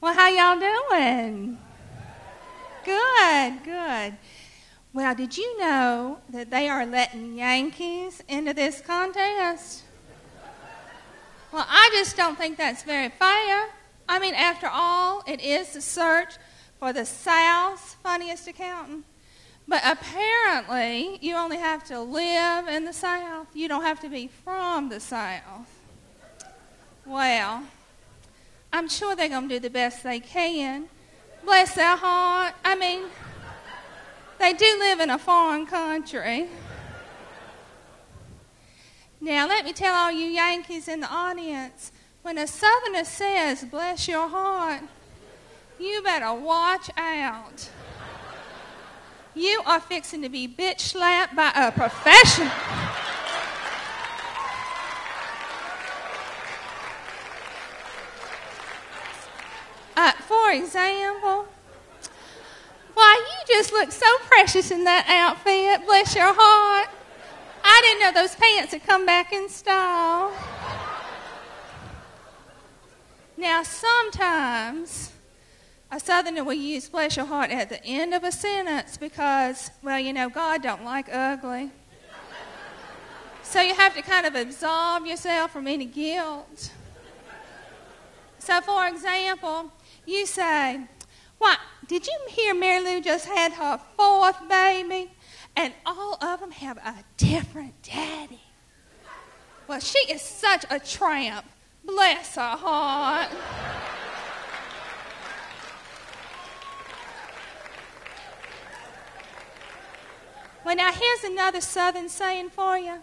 Well, how y'all doing? Good, good. Well, did you know that they are letting Yankees into this contest? Well, I just don't think that's very fair. I mean, after all, it is the search for the South's funniest accountant. But apparently, you only have to live in the South. You don't have to be from the South. Well, I'm sure they're going to do the best they can. Bless their heart. I mean, they do live in a foreign country. Now, let me tell all you Yankees in the audience, when a Southerner says, bless your heart, you better watch out. You are fixing to be bitch slapped by a professional. For example, why, you just look so precious in that outfit, bless your heart. I didn't know those pants had come back in style. Now, sometimes a Southerner will use bless your heart at the end of a sentence because, well, you know, God don't like ugly. So you have to kind of absolve yourself from any guilt. So, for example, you say, why, did you hear Mary Lou just had her 4th baby? And all of them have a different daddy. Well, she is such a tramp. Bless her heart. Well, now here's another Southern saying for you.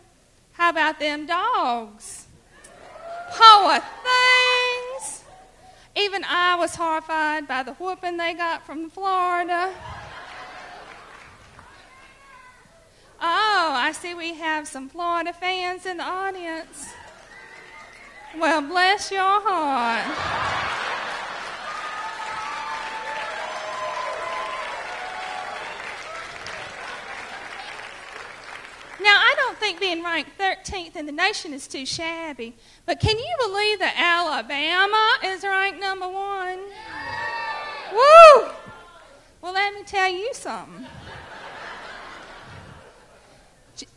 How about them dogs? Poor things. Even I was horrified by the whooping they got from Florida. Oh, I see we have some Florida fans in the audience. Well, bless your heart. Now, I don't think being ranked 13th in the nation is too shabby, but can you believe that Alabama is ranked number 1? Woo! Well, let me tell you something.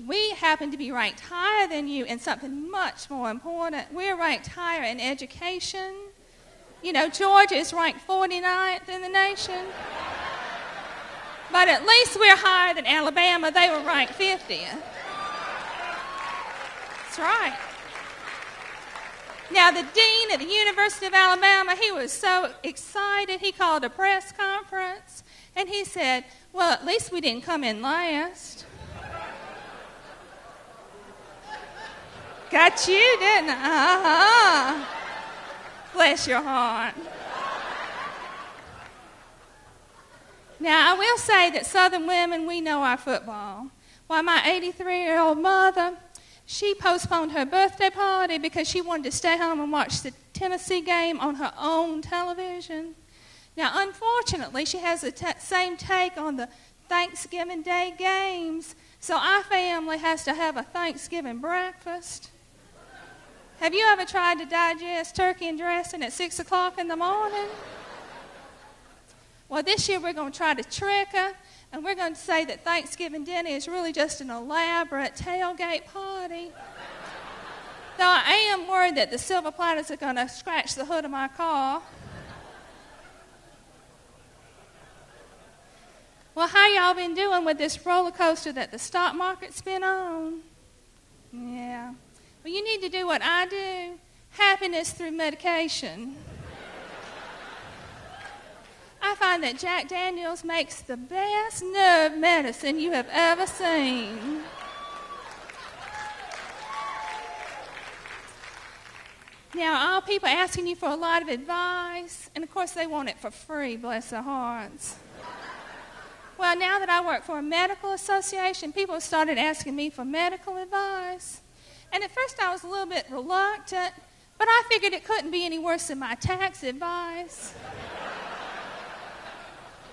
We happen to be ranked higher than you in something much more important. We're ranked higher in education. You know, Georgia is ranked 49th in the nation. But at least we're higher than Alabama. They were ranked 50th. That's right. Now, the dean at the University of Alabama, he was so excited, he called a press conference, and he said, well, at least we didn't come in last. Got you, didn't I? Uh-huh. Bless your heart. Now, I will say that Southern women, we know our football. Why, my 83-year-old mother, she postponed her birthday party because she wanted to stay home and watch the Tennessee game on her own television. Now, unfortunately, she has the same take on the Thanksgiving Day games, so our family has to have a Thanksgiving breakfast. Have you ever tried to digest turkey and dressing at 6 o'clock in the morning? Well, this year we're going to try to trick her, and we're going to say that Thanksgiving dinner is really just an elaborate tailgate party. Though I am worried that the silver platters are going to scratch the hood of my car. Well, how y'all been doing with this roller coaster that the stock market's been on? Yeah. Well, you need to do what I do. Happiness through medication. I find that Jack Daniels makes the best nerve medicine you have ever seen. Now, all people asking you for a lot of advice, and of course they want it for free, bless their hearts. Well, now that I work for a medical association, people have started asking me for medical advice. And at first I was a little bit reluctant, but I figured it couldn't be any worse than my tax advice.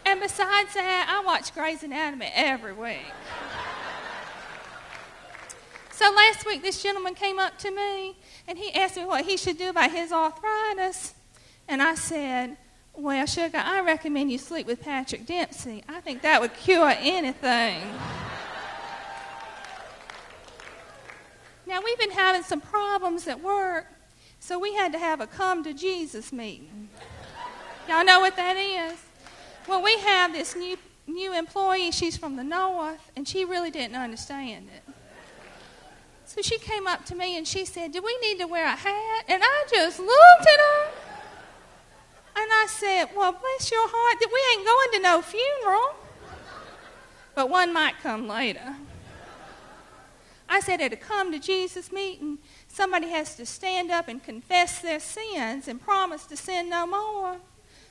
And besides that, I watch Grey's Anatomy every week. So last week, this gentleman came up to me, and he asked me what he should do about his arthritis. And I said, Well, sugar, I recommend you sleep with Patrick Dempsey. I think that would cure anything. Now, we've been having some problems at work, so we had to have a come to Jesus meeting. Y'all know what that is? Well, we have this new employee. She's from the north, and she really didn't understand it. So she came up to me and she said, "Do we need to wear a hat?" And I just looked at her. And I said, "Well, bless your heart, that we ain't going to no funeral. But one might come later." I said, at a come to Jesus meeting, somebody has to stand up and confess their sins and promise to sin no more.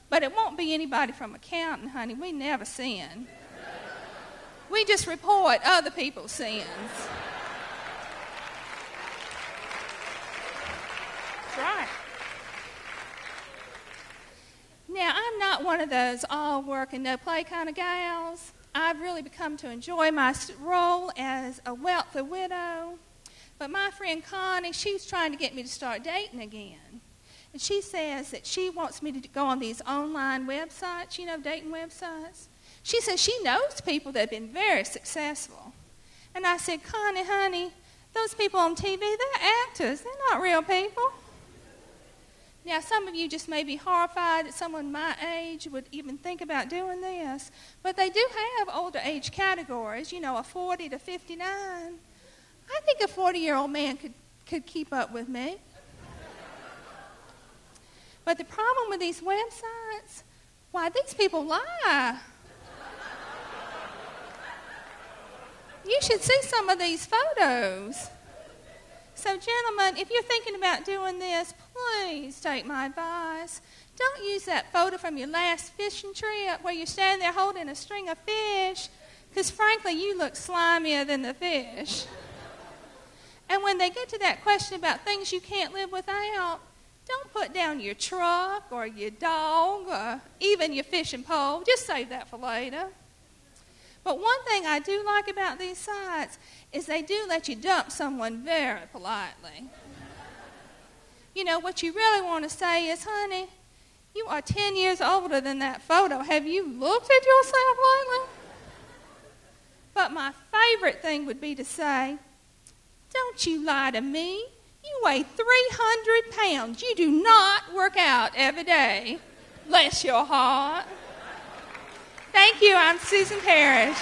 But it won't be anybody from accounting, honey. We never sin. We just report other people's sins. That's right. Now, I'm not one of those all work and no play kind of gals. I've really become to enjoy my role as a wealthy widow. But my friend Connie, she's trying to get me to start dating again. And she says that she wants me to go on these online websites, dating websites. She says she knows people that have been very successful. And I said, "Connie, honey, those people on TV, they're actors. They're not real people." Now, some of you just may be horrified that someone my age would even think about doing this. But they do have older age categories, a 40 to 59. I think a 40-year-old man could keep up with me. But the problem with these websites, why, these people lie. You should see some of these photos. So, gentlemen, if you're thinking about doing this, please take my advice. Don't use that photo from your last fishing trip where you're standing there holding a string of fish, because, frankly, you look slimier than the fish. And when they get to that question about things you can't live without, don't put down your truck or your dog or even your fishing pole. Just save that for later. But one thing I do like about these sites is they do let you dump someone very politely. What you really want to say is, "Honey, you are 10 years older than that photo. Have you looked at yourself lately?" But my favorite thing would be to say, "Don't you lie to me. You weigh 300 pounds. You do not work out every day. Bless your heart." Thank you. I'm Susan Parrish.